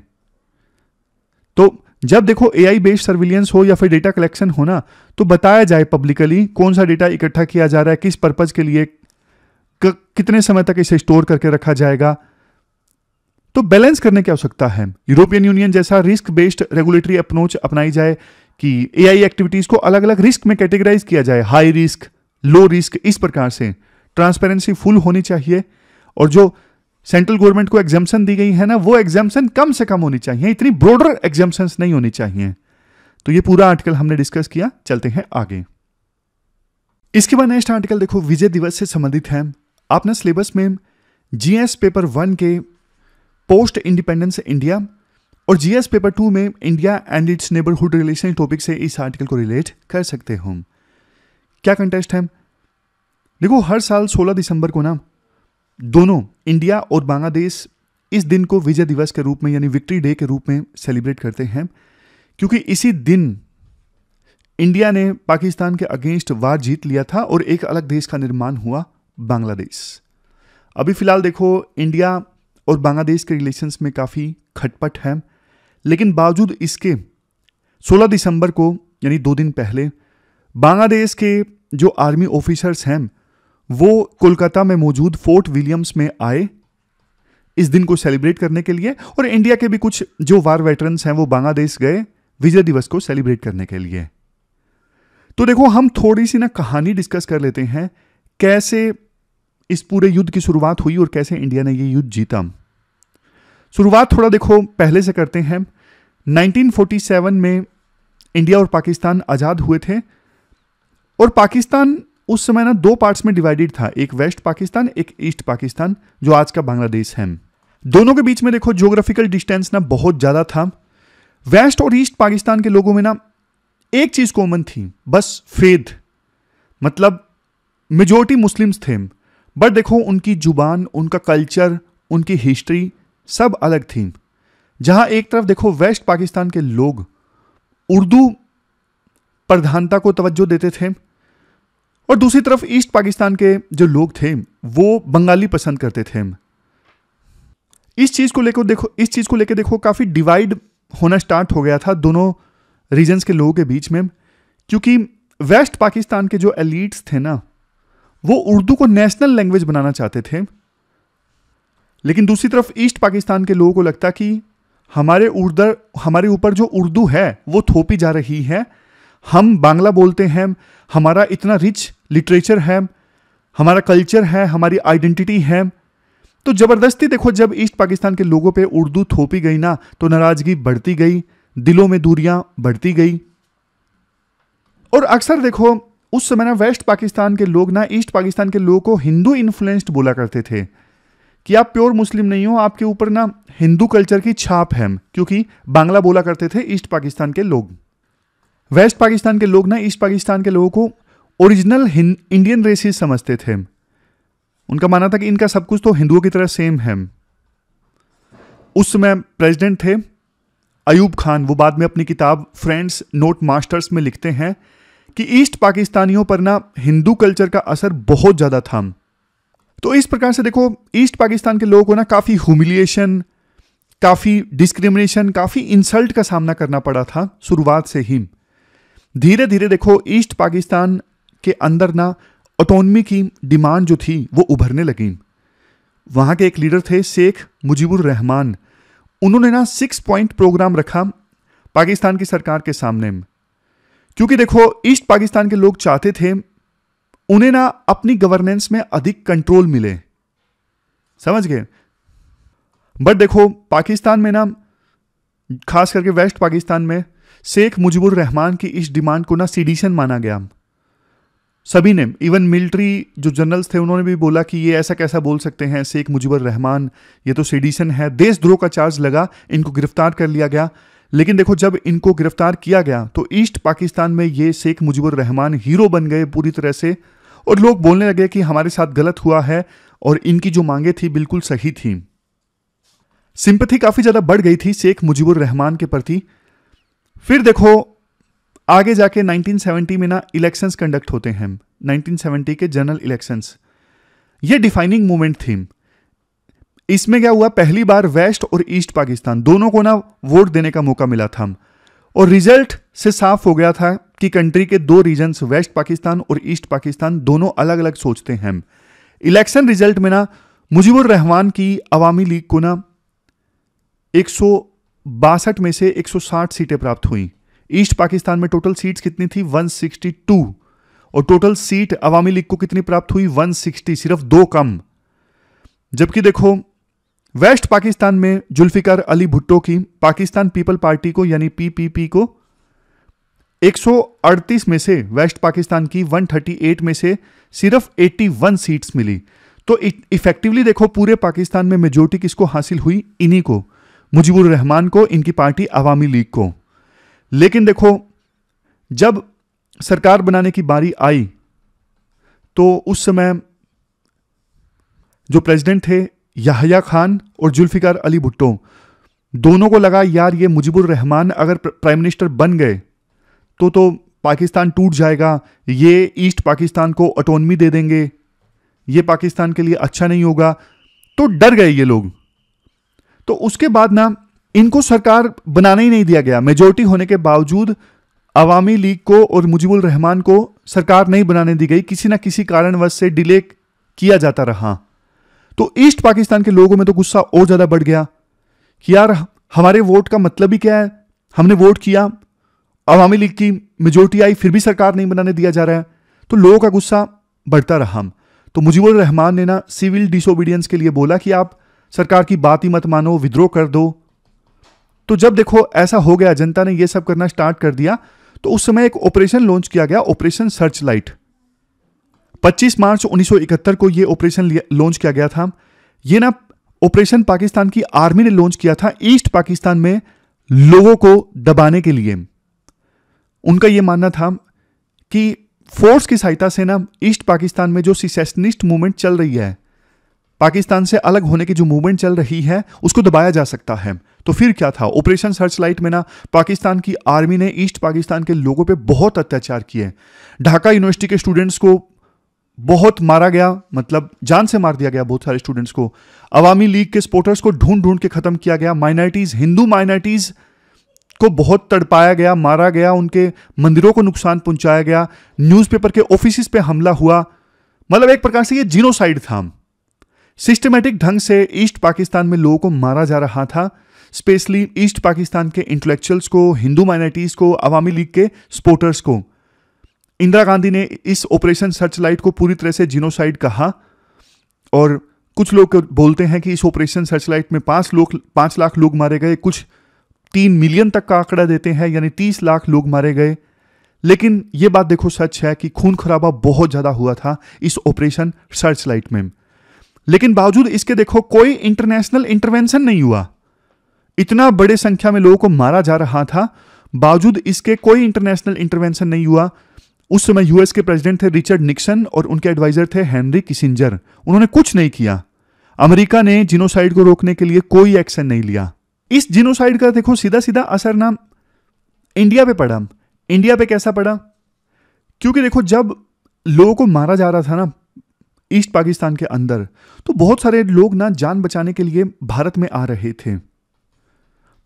तो जब देखो एआई बेस्ड सर्विलियंस हो या फिर डेटा कलेक्शन हो ना, तो बताया जाए पब्लिकली कौन सा डेटा इकट्ठा किया जा रहा है, किस पर्पज के लिए, कितने समय तक इसे स्टोर करके रखा जाएगा। तो बैलेंस करने की आवश्यकता है। यूरोपियन यूनियन जैसा रिस्क बेस्ड रेगुलेटरी अप्रोच अपनाई जाए कि एआई एक्टिविटीज को अलग अलग रिस्क में कैटेगराइज किया जाए, हाई रिस्क, लो रिस्क, इस प्रकार से ट्रांसपेरेंसी फुल होनी चाहिए। और जो सेंट्रल गवर्नमेंट को एग्जाम्पशन दी गई है ना, वो एग्जाम्पशन कम से कम होनी चाहिए, इतनी ब्रॉडर एग्जाम्पशंस नहीं होनी चाहिए। तो ये पूरा आर्टिकल हमने डिस्कस किया, चलते हैं आगे। इसके बाद नेक्स्ट आर्टिकल देखो विजय दिवस से संबंधित है। आपने सिलेबस में जीएस पेपर 1 के पोस्ट इंडिपेंडेंस इंडिया और जीएस पेपर 2 में India and it's neighbourhood relation topic से इस आर्टिकल को रिलेट कर सकते हो। क्या कंटेस्ट है? देखो हर साल 16 दिसंबर को ना दोनों इंडिया और बांग्लादेश इस दिन को विजय दिवस के रूप में यानी विक्ट्री डे के रूप में सेलिब्रेट करते हैं, क्योंकि इसी दिन इंडिया ने पाकिस्तान के अगेंस्ट वार जीत लिया था और एक अलग देश का निर्माण हुआ, बांग्लादेश। अभी फिलहाल देखो इंडिया और बांग्लादेश के रिलेशंस में काफ़ी खटपट है, लेकिन बावजूद इसके 16 दिसंबर को यानी 2 दिन पहले बांग्लादेश के जो आर्मी ऑफिसर्स हैं वो कोलकाता में मौजूद फोर्ट विलियम्स में आए इस दिन को सेलिब्रेट करने के लिए, और इंडिया के भी कुछ जो वार वेटरन्स हैं वो बांग्लादेश गए विजय दिवस को सेलिब्रेट करने के लिए। तो देखो हम थोड़ी सी ना कहानी डिस्कस कर लेते हैं, कैसे इस पूरे युद्ध की शुरुआत हुई और कैसे इंडिया ने ये युद्ध जीता। शुरुआत थोड़ा देखो पहले से करते हैं। 1947 में इंडिया और पाकिस्तान आज़ाद हुए थे, और पाकिस्तान उस समय ना 2 पार्ट्स में डिवाइडेड था, एक वेस्ट पाकिस्तान, एक ईस्ट पाकिस्तान, जो आज का बांग्लादेश है। दोनों के बीच में देखो ज्योग्राफिकल डिस्टेंस ना बहुत ज़्यादा था। वेस्ट और ईस्ट पाकिस्तान के लोगों में ना एक चीज़ कॉमन थी, बस फेथ, मतलब मेजॉरिटी मुस्लिम्स थे, बट देखो उनकी जुबान, उनका कल्चर, उनकी हिस्ट्री सब अलग थी। जहां एक तरफ देखो वेस्ट पाकिस्तान के लोग उर्दू प्रधानता को तवज्जो देते थे, और दूसरी तरफ ईस्ट पाकिस्तान के जो लोग थे वो बंगाली पसंद करते थे। इस चीज को लेकर देखो काफी डिवाइड होना स्टार्ट हो गया था दोनों रीजन्स के लोगों के बीच में, क्योंकि वेस्ट पाकिस्तान के जो एलीट्स थे ना वो उर्दू को नेशनल लैंग्वेज बनाना चाहते थे। लेकिन दूसरी तरफ ईस्ट पाकिस्तान के लोगों को लगता कि हमारे ऊपर जो उर्दू है वो थोपी जा रही है। हम बांग्ला बोलते हैं, हमारा इतना रिच लिटरेचर है, हमारा कल्चर है, हमारी आइडेंटिटी है। तो जबरदस्ती देखो, जब ईस्ट पाकिस्तान के लोगों पे उर्दू थोपी गई ना, तो नाराजगी बढ़ती गई, दिलों में दूरियां बढ़ती गई। और अक्सर देखो उस समय ना वेस्ट पाकिस्तान के लोग ना ईस्ट पाकिस्तान के लोगों को हिंदू इन्फ्लुएंस्ड बोला करते थे कि आप प्योर मुस्लिम नहीं हो, आपके ऊपर ना हिंदू कल्चर की छाप है, क्योंकि बांग्ला बोला करते थे ईस्ट पाकिस्तान के लोग। वेस्ट पाकिस्तान के लोग ना ईस्ट पाकिस्तान के लोगों को ओरिजिनल इंडियन रेसिस समझते थे। उनका मानना था कि इनका सब कुछ तो हिंदुओं की तरह सेम है। उस समय प्रेसिडेंट थे अयूब खान। वो बाद में अपनी किताब फ्रेंड्स नोट मास्टर्स में लिखते हैं कि ईस्ट पाकिस्तानियों पर ना हिंदू कल्चर का असर बहुत ज्यादा था। तो इस प्रकार से देखो ईस्ट पाकिस्तान के लोगों को ना काफी ह्यूमिलिएशन, काफी डिस्क्रिमिनेशन, काफी इंसल्ट का सामना करना पड़ा था शुरुआत से ही। धीरे धीरे देखो ईस्ट पाकिस्तान के अंदर ना ऑटोनमी की डिमांड जो थी वो उभरने लगी। वहां के एक लीडर थे शेख मुजीबुर रहमान। उन्होंने ना 6 पॉइंट प्रोग्राम रखा पाकिस्तान की सरकार के सामने, क्योंकि देखो ईस्ट पाकिस्तान के लोग चाहते थे उन्हें ना अपनी गवर्नेंस में अधिक कंट्रोल मिले, समझ गए। बट देखो पाकिस्तान में ना, खास करके वेस्ट पाकिस्तान में, शेख मुजीबुर रहमान की इस डिमांड को ना सीडिशन माना गया। सभी ने, इवन मिलिट्री जो जनरल्स थे उन्होंने भी बोला कि ये ऐसा कैसा बोल सकते हैं शेख मुजीबुर रहमान, ये तो सीडिशन है। देशद्रोह का चार्ज लगा, इनको गिरफ्तार कर लिया गया। लेकिन देखो जब इनको गिरफ्तार किया गया तो ईस्ट पाकिस्तान में ये शेख मुजीबुर रहमान हीरो बन गए पूरी तरह से, और लोग बोलने लगे कि हमारे साथ गलत हुआ है और इनकी जो मांगे थी बिल्कुल सही थी। सिंपैथी काफी ज्यादा बढ़ गई थी शेख मुजीबुर रहमान के प्रति। फिर देखो आगे जाके 1970 में ना इलेक्शंस कंडक्ट होते हैं, 1970 के जनरल इलेक्शंस। ये डिफाइनिंग मोमेंट थी। इसमें क्या हुआ, पहली बार वेस्ट और ईस्ट पाकिस्तान दोनों को ना वोट देने का मौका मिला था, और रिजल्ट से साफ हो गया था कि कंट्री के 2 रीजन्स62 पाकिस्तान और ईस्ट पाकिस्तान दोनों अलग अलग सोचते हैं। इलेक्शन रिजल्ट में ना मुजीबुर रहमान की अवामी लीग को ना 162 में से 160 सीटें प्राप्त हुई। ईस्ट पाकिस्तान में टोटल सीट्स कितनी थी, 162, और टोटल सीट अवामी लीग को कितनी प्राप्त हुई, 160, सिर्फ 2 कम। जबकि देखो वेस्ट पाकिस्तान में जुल्फिकार अली भुट्टो की पाकिस्तान पीपल पार्टी को यानी पीपीपी को 138 में से वेस्ट पाकिस्तान की 138 में से सिर्फ 81 सीट्स मिली। तो इफेक्टिवली देखो पूरे पाकिस्तान में मेजोरिटी किसको हासिल हुई, इन्हीं को, मुजीबुर रहमान को, इनकी पार्टी अवामी लीग को। लेकिन देखो जब सरकार बनाने की बारी आई तो उस समय जो प्रेसिडेंट थे याहिया खान और जुल्फिकार अली भुट्टो, दोनों को लगा यार ये मुजीबुर रहमान अगर प्राइम मिनिस्टर बन गए तो पाकिस्तान टूट जाएगा, ये ईस्ट पाकिस्तान को ऑटोनमी दे देंगे, ये पाकिस्तान के लिए अच्छा नहीं होगा। तो डर गए ये लोग। तो उसके बाद ना इनको सरकार बनाने ही नहीं दिया गया। मेजोरिटी होने के बावजूद अवामी लीग को और मुजीबुर रहमान को सरकार नहीं बनाने दी गई, किसी ना किसी कारणवश से डिले किया जाता रहा। तो ईस्ट पाकिस्तान के लोगों में तो गुस्सा और ज्यादा बढ़ गया कि यार हमारे वोट का मतलब ही क्या है, हमने वोट किया, अवामी लीग की मेजोरिटी आई, फिर भी सरकार नहीं बनाने दिया जा रहा है। तो लोगों का गुस्सा बढ़ता रहा। तो मुजीबुर रहमान ने ना सिविल डिसोबीडियंस के लिए बोला कि आप सरकार की बात ही मत मानो, विद्रोह कर दो। तो जब देखो ऐसा हो गया, जनता ने ये सब करना स्टार्ट कर दिया, तो उस समय एक ऑपरेशन लॉन्च किया गया, ऑपरेशन सर्च लाइट। 25 मार्च 1971 को यह ऑपरेशन लॉन्च किया गया था। यह ना ऑपरेशन पाकिस्तान की आर्मी ने लॉन्च किया था ईस्ट पाकिस्तान में लोगों को दबाने के लिए। उनका यह मानना था कि फोर्स की सहायता से ना ईस्ट पाकिस्तान में जो सिसेशनिस्ट मूवमेंट चल रही है, पाकिस्तान से अलग होने की जो मूवमेंट चल रही है, उसको दबाया जा सकता है। तो फिर क्या था, ऑपरेशन सर्च लाइट में ना पाकिस्तान की आर्मी ने ईस्ट पाकिस्तान के लोगों पे बहुत अत्याचार किए। ढाका यूनिवर्सिटी के स्टूडेंट्स को बहुत मारा गया, मतलब जान से मार दिया गया बहुत सारे स्टूडेंट्स को। अवामी लीग के सपोर्टर्स को ढूंढ ढूंढ के खत्म किया गया। माइनॉरिटीज, हिंदू माइनॉरिटीज को बहुत तड़पाया गया, मारा गया, उनके मंदिरों को नुकसान पहुंचाया गया, न्यूज़पेपर के ऑफिस पे हमला हुआ, मतलब एक प्रकार से ये जीनोसाइड था। सिस्टमेटिक ढंग से ईस्ट पाकिस्तान में लोगों को मारा जा रहा था, स्पेशली ईस्ट पाकिस्तान के इंटेलेक्चुअल्स को, हिंदू माइनॉरिटीज को, अवामी लीग के सपोर्टर्स को। इंदिरा गांधी ने इस ऑपरेशन सर्चलाइट को पूरी तरह से जीनोसाइड कहा, और कुछ लोग बोलते हैं कि इस ऑपरेशन सर्चलाइट में 5 लाख लोग मारे गए, कुछ 3 मिलियन तक का आंकड़ा देते हैं, यानी 30 लाख लोग मारे गए। लेकिन यह बात देखो सच है कि खून खराबा बहुत ज्यादा हुआ था इस ऑपरेशन सर्चलाइट में। लेकिन बावजूद इसके देखो कोई इंटरनेशनल इंटरवेंशन नहीं हुआ। इतना बड़े संख्या में लोगों को मारा जा रहा था, बावजूद इसके कोई इंटरनेशनल इंटरवेंशन नहीं हुआ। उस समय यूएस के प्रेसिडेंट थे रिचर्ड निक्सन और उनके एडवाइजर थे हेनरी किसिंजर। उन्होंने कुछ नहीं किया। अमेरिका ने जिनोसाइड को रोकने के लिए कोई एक्शन नहीं लिया। इस जिनोसाइड का देखो सीधा सीधा असर ना इंडिया पे पड़ा। इंडिया पे कैसा पड़ा? क्योंकि देखो जब लोगों को मारा जा रहा था ना ईस्ट पाकिस्तान के अंदर, तो बहुत सारे लोग ना जान बचाने के लिए भारत में आ रहे थे,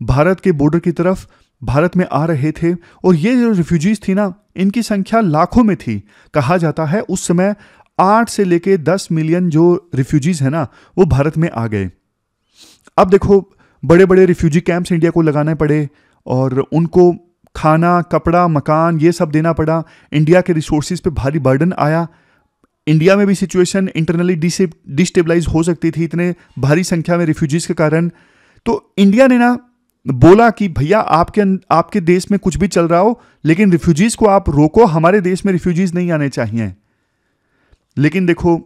भारत के बॉर्डर की तरफ भारत में आ रहे थे। और ये जो रिफ्यूजीज थी ना, इनकी संख्या लाखों में थी। कहा जाता है उस समय 8 से लेके 10 मिलियन जो रिफ्यूजीज है ना, वो भारत में आ गए। अब देखो बड़े बड़े रिफ्यूजी कैंप्स इंडिया को लगाने पड़े और उनको खाना, कपड़ा, मकान ये सब देना पड़ा। इंडिया के रिसोर्सेज पे भारी बर्डन आया। इंडिया में भी सिचुएशन इंटरनली डिस्टेबलाइज हो सकती थी इतने भारी संख्या में रिफ्यूजीज के कारण। तो इंडिया ने ना बोला कि भैया आपके देश में कुछ भी चल रहा हो, लेकिन रिफ्यूजीज को आप रोको, हमारे देश में रिफ्यूजीज नहीं आने चाहिए। लेकिन देखो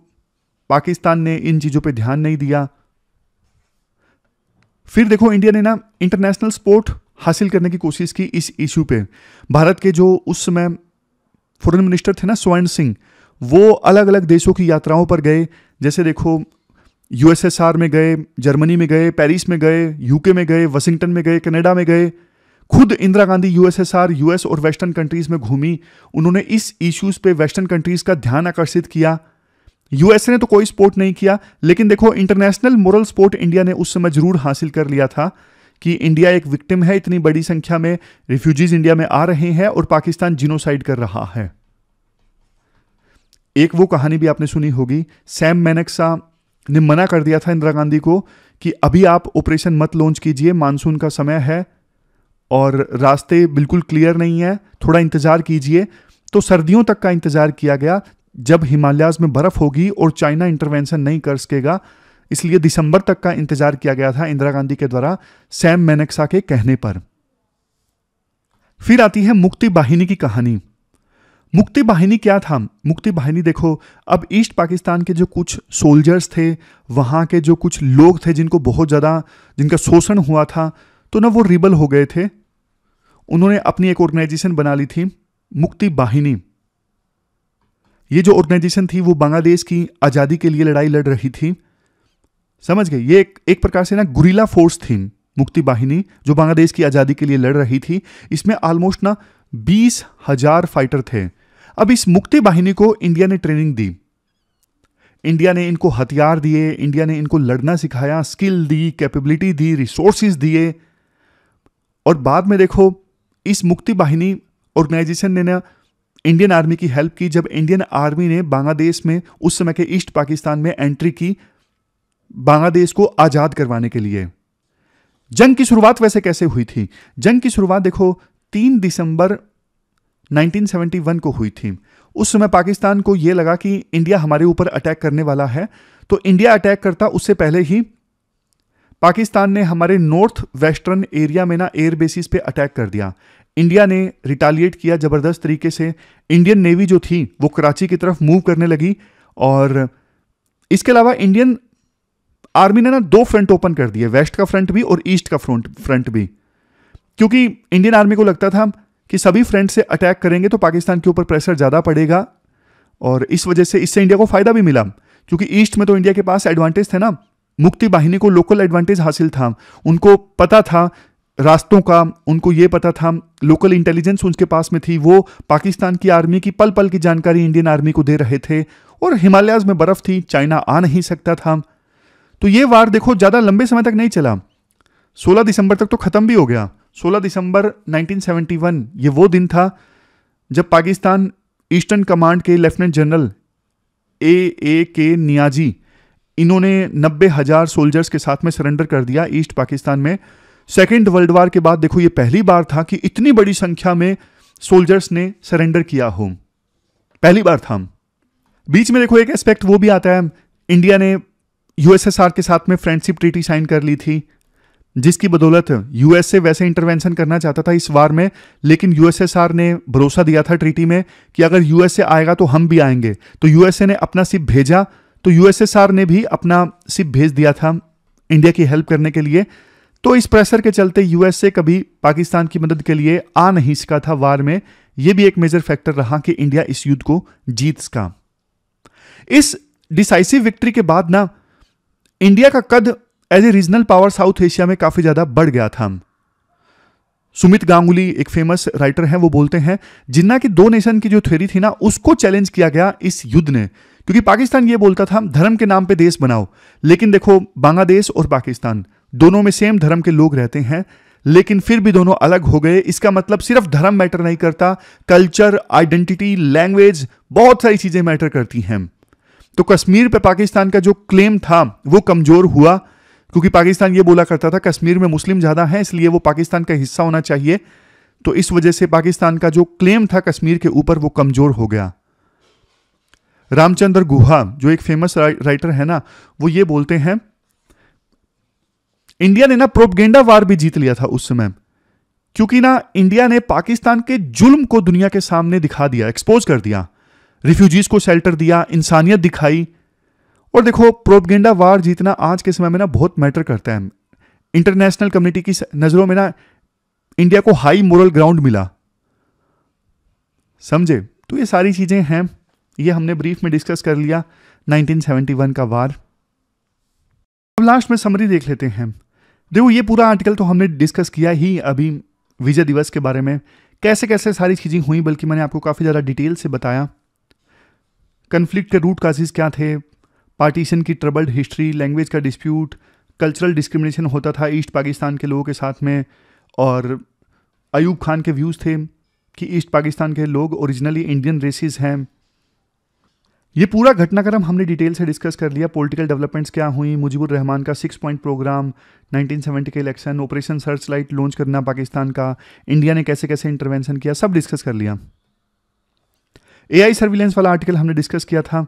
पाकिस्तान ने इन चीजों पे ध्यान नहीं दिया। फिर देखो इंडिया ने ना इंटरनेशनल सपोर्ट हासिल करने की कोशिश की इस इशू पे। भारत के जो उस समय फॉरेन मिनिस्टर थे ना स्वर्ण सिंह, वो अलग अलग देशों की यात्राओं पर गए। जैसे देखो यूएसएसआर में गए, जर्मनी में गए, पेरिस में गए, यूके में गए, वाशिंगटन में गए, कनाडा में गए। खुद इंदिरा गांधी यूएसएसआर, यूएस और वेस्टर्न कंट्रीज में घूमी। उन्होंने इस इश्यूज पे वेस्टर्न कंट्रीज का ध्यान आकर्षित किया। यूएस ने तो कोई सपोर्ट नहीं किया, लेकिन देखो इंटरनेशनल मोरल सपोर्ट इंडिया ने उस समय जरूर हासिल कर लिया था कि इंडिया एक विक्टिम है, इतनी बड़ी संख्या में रिफ्यूजीज इंडिया में आ रहे हैं और पाकिस्तान जिनोसाइड कर रहा है। एक वो कहानी भी आपने सुनी होगी, सैम मैनेक्सा ने मना कर दिया था इंदिरा गांधी को कि अभी आप ऑपरेशन मत लॉन्च कीजिए, मानसून का समय है और रास्ते बिल्कुल क्लियर नहीं है, थोड़ा इंतजार कीजिए। तो सर्दियों तक का इंतजार किया गया, जब हिमालयाज में बर्फ होगी और चाइना इंटरवेंशन नहीं कर सकेगा, इसलिए दिसंबर तक का इंतजार किया गया था इंदिरा गांधी के द्वारा सैम मैनेक्सा के कहने पर। फिर आती है मुक्ति बाहिनी की कहानी। मुक्ति बाहिनी क्या था? मुक्ति बाहिनी देखो, अब ईस्ट पाकिस्तान के जो कुछ सोल्जर्स थे, वहां के जो कुछ लोग थे जिनका शोषण हुआ था, तो ना वो रिबल हो गए थे। उन्होंने अपनी एक ऑर्गेनाइजेशन बना ली थी, मुक्ति बाहिनी। ये जो ऑर्गेनाइजेशन थी वो बांग्लादेश की आजादी के लिए लड़ाई लड़ रही थी। समझ गए? ये एक प्रकार से ना गुरिल्ला फोर्स थी मुक्ति बाहिनी, जो बांग्लादेश की आजादी के लिए लड़ रही थी। इसमें ऑलमोस्ट ना 20,000 फाइटर थे। अब इस मुक्ति बाहिनी को इंडिया ने ट्रेनिंग दी, इंडिया ने इनको हथियार दिए, इंडिया ने इनको लड़ना सिखाया, स्किल दी, कैपेबिलिटी दी, रिसोर्सेज दिए। और बाद में देखो इस मुक्ति बाहिनी ऑर्गेनाइजेशन ने ना इंडियन आर्मी की हेल्प की। जब इंडियन आर्मी ने बांग्लादेश में उस समय के ईस्ट पाकिस्तान में एंट्री की, बांग्लादेश को आजाद करवाने के लिए। जंग की शुरुआत वैसे कैसे हुई थी? जंग की शुरुआत देखो 3 दिसंबर 1971 को हुई थी। उस समय पाकिस्तान को यह लगा कि इंडिया हमारे ऊपर अटैक करने वाला है, तो इंडिया अटैक करता उससे पहले ही पाकिस्तान ने हमारे नॉर्थ वेस्टर्न एरिया में ना एयर बेसिस पे अटैक कर दिया। इंडिया ने रिटालिएट किया जबरदस्त तरीके से। इंडियन नेवी जो थी वो कराची की तरफ मूव करने लगी। और इसके अलावा इंडियन आर्मी ने ना 2 फ्रंट ओपन कर दिए, वेस्ट का फ्रंट भी और ईस्ट का फ्रंट भी, क्योंकि इंडियन आर्मी को लगता था कि सभी फ्रंट से अटैक करेंगे तो पाकिस्तान के ऊपर प्रेशर ज्यादा पड़ेगा। और इस वजह से इससे इंडिया को फायदा भी मिला, क्योंकि ईस्ट में तो इंडिया के पास एडवांटेज थे ना। मुक्ति बाहिनी को लोकल एडवांटेज हासिल था, उनको पता था रास्तों का, उनको ये पता था, लोकल इंटेलिजेंस उनके पास में थी। वो पाकिस्तान की आर्मी की पल पल की जानकारी इंडियन आर्मी को दे रहे थे। और हिमालयाज में बर्फ थी, चाइना आ नहीं सकता था। तो ये वार देखो ज्यादा लंबे समय तक नहीं चला, 16 दिसंबर तक तो खत्म भी हो गया। 16 दिसंबर 1971 ये वो दिन था जब पाकिस्तान ईस्टर्न कमांड के लेफ्टिनेंट जनरल ए के नियाजी, इन्होंने 90,000 सोल्जर्स के साथ में सरेंडर कर दिया ईस्ट पाकिस्तान में। सेकेंड वर्ल्ड वार के बाद देखो ये पहली बार था कि इतनी बड़ी संख्या में सोल्जर्स ने सरेंडर किया हो, पहली बार था। बीच में देखो एक एस्पेक्ट वो भी आता है, इंडिया ने यूएसएसआर के साथ में फ्रेंडशिप ट्रीटी साइन कर ली थी, जिसकी बदौलत यूएसए वैसे इंटरवेंशन करना चाहता था इस वार में, लेकिन यूएसएसआर ने भरोसा दिया था ट्रीटी में कि अगर यूएसए आएगा तो हम भी आएंगे। तो यूएसए ने अपना शिप भेजा, तो यूएसएसआर ने भी अपना शिप भेज दिया था इंडिया की हेल्प करने के लिए। तो इस प्रेशर के चलते यूएसए कभी पाकिस्तान की मदद के लिए आ नहीं सका था वार में। यह भी एक मेजर फैक्टर रहा कि इंडिया इस युद्ध को जीत सका। इस डिसाइसिव विक्ट्री के बाद ना इंडिया का कद as a regional power South Asia में काफी ज्यादा बढ़ गया था। सुमित गांगुली एक फेमस राइटर हैं, वो बोलते हैं जिन्ना की 2 नेशन की जो थ्योरी थी ना, उसको चैलेंज किया गया इस युद्ध ने, क्योंकि पाकिस्तान ये बोलता था धर्म के नाम पे देश बनाओ। लेकिन देखो बांग्लादेश और पाकिस्तान दोनों में सेम धर्म के लोग रहते हैं, लेकिन फिर भी दोनों अलग हो गए। इसका मतलब सिर्फ धर्म मैटर नहीं करता, कल्चर, आइडेंटिटी, लैंग्वेज, बहुत सारी चीजें मैटर करती हैं। तो कश्मीर पे पाकिस्तान का जो क्लेम था वो कमजोर हुआ, क्योंकि पाकिस्तान ये बोला करता था कश्मीर में मुस्लिम ज्यादा हैं, इसलिए वो पाकिस्तान का हिस्सा होना चाहिए। तो इस वजह से पाकिस्तान का जो क्लेम था कश्मीर के ऊपर वो कमजोर हो गया। रामचंद्र गुहा जो एक फेमस राइटर है ना, वो ये बोलते हैं इंडिया ने ना प्रोपगेंडा वार भी जीत लिया था उस समय, क्योंकि ना इंडिया ने पाकिस्तान के जुल्म को दुनिया के सामने दिखा दिया, एक्सपोज कर दिया, रिफ्यूजीज को शेल्टर दिया, इंसानियत दिखाई। और देखो प्रोपगेंडा वार जीतना आज के समय में ना बहुत मैटर करता है। इंटरनेशनल कम्युनिटी की नजरों में ना इंडिया को हाई मोरल ग्राउंड मिला, समझे। तो ये सारी चीजें हैं, ये हमने ब्रीफ में डिस्कस कर लिया 1971 का वार। अब लास्ट में समरी देख लेते हैं। देखो ये पूरा आर्टिकल तो हमने डिस्कस किया ही अभी विजय दिवस के बारे में, कैसे कैसे सारी चीजें हुई, बल्कि मैंने आपको काफी ज्यादा डिटेल से बताया। कन्फ्लिक्ट के रूट काजेस क्या थे, पार्टीशन की ट्रबल्ड हिस्ट्री, लैंग्वेज का डिस्प्यूट, कल्चरल डिस्क्रिमिनेशन होता था ईस्ट पाकिस्तान के लोगों के साथ में, और अयूब खान के व्यूज़ थे कि ईस्ट पाकिस्तान के लोग ओरिजिनली इंडियन रेसिस हैं। ये पूरा घटनाक्रम हमने डिटेल से डिस्कस कर लिया। पॉलिटिकल डेवलपमेंट्स क्या हुई, मुजीबुर रहमान का 6 पॉइंट प्रोग्राम, 1970 के election, operation search light launch करना पाकिस्तान का, इंडिया ने कैसे कैसे इंटरवेंशन किया, सब डिस्कस कर लिया। एआई सर्विलेंस वाला आर्टिकल हमने डिस्कस किया था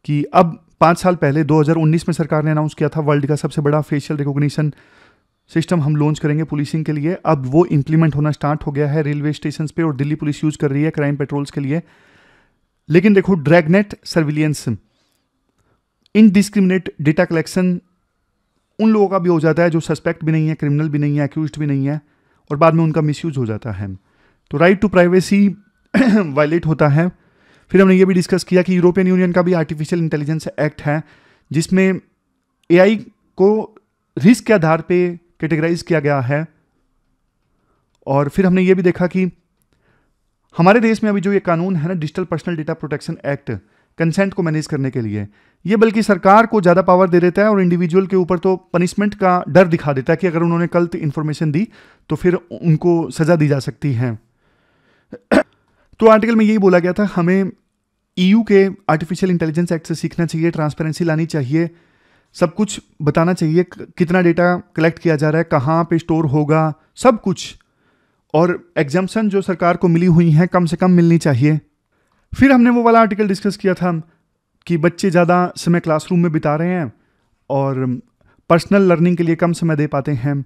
कि अब 5 साल पहले 2019 में सरकार ने अनाउंस किया था वर्ल्ड का सबसे बड़ा फेशियल रिकॉग्निशन सिस्टम हम लॉन्च करेंगे पुलिसिंग के लिए। अब वो इंप्लीमेंट होना स्टार्ट हो गया है रेलवे स्टेशन पे, और दिल्ली पुलिस यूज कर रही है क्राइम पेट्रोल्स के लिए। लेकिन देखो dragnet surveillance, indiscriminate data collection उन लोगों का भी हो जाता है जो सस्पेक्ट भी नहीं है, क्रिमिनल भी नहीं है, एक्यूज्ड भी नहीं है, और बाद में उनका मिसयूज हो जाता है। तो राइट टू प्राइवेसी वायलेट होता है। फिर हमने ये भी डिस्कस किया कि यूरोपियन यूनियन का भी आर्टिफिशियल इंटेलिजेंस एक्ट है, जिसमें एआई को रिस्क के आधार पे कैटेगराइज किया गया है। और फिर हमने ये भी देखा कि हमारे देश में अभी जो ये कानून है ना, digital personal data protection act, consent को मैनेज करने के लिए, ये बल्कि सरकार को ज़्यादा पावर दे देता है और इंडिविजुअल के ऊपर तो पनिशमेंट का डर दिखा देता है कि अगर उन्होंने गलत इन्फॉर्मेशन दी तो फिर उनको सज़ा दी जा सकती है। तो आर्टिकल में यही बोला गया था हमें ईयू के आर्टिफिशियल इंटेलिजेंस एक्ट से सीखना चाहिए, ट्रांसपेरेंसी लानी चाहिए, सब कुछ बताना चाहिए, कितना डेटा कलेक्ट किया जा रहा है, कहाँ पे स्टोर होगा, सब कुछ। और एग्जाम्पशन जो सरकार को मिली हुई हैं कम से कम मिलनी चाहिए। फिर हमने वो वाला आर्टिकल डिस्कस किया था कि बच्चे ज़्यादा समय क्लासरूम में बिता रहे हैं और पर्सनल लर्निंग के लिए कम समय दे पाते हैं,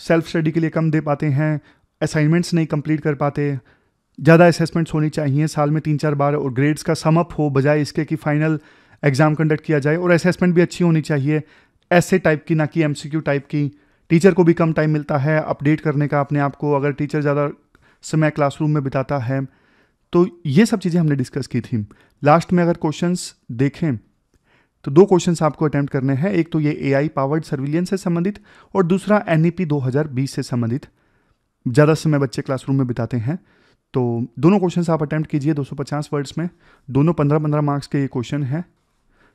सेल्फ स्टडी के लिए कम दे पाते हैं, असाइनमेंट्स नहीं कंप्लीट कर पाते, ज़्यादा असेसमेंट्स होनी चाहिए साल में 3-4 बार, और ग्रेड्स का सम अप हो बजाय इसके कि फाइनल एग्जाम कंडक्ट किया जाए, और असेसमेंट भी अच्छी होनी चाहिए, ऐसे टाइप की, ना कि एमसीक्यू टाइप की। टीचर को भी कम टाइम मिलता है अपडेट करने का अपने आप को, अगर टीचर ज़्यादा समय क्लासरूम में बिताता है। तो ये सब चीज़ें हमने डिस्कस की थी। लास्ट में अगर क्वेश्चंस देखें तो 2 क्वेश्चंस आपको अटेम्प्ट करने हैं, एक तो ये एआई पावर्ड सर्विलियंस से संबंधित, और दूसरा एनईपी 2020 से संबंधित। ज़्यादा समय बच्चे क्लासरूम में बिताते हैं, तो दोनों क्वेश्चंस आप अटेम्प्ट कीजिए 250 वर्ड्स में, दोनों 15-15 मार्क्स के ये क्वेश्चन हैं।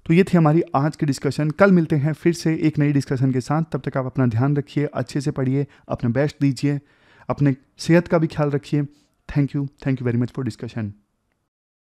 तो ये थी हमारी आज की डिस्कशन। कल मिलते हैं फिर से एक नई डिस्कशन के साथ। तब तक आप अपना ध्यान रखिए, अच्छे से पढ़िए, अपना बेस्ट दीजिए, अपने सेहत का भी ख्याल रखिए। Thank you very much for discussion.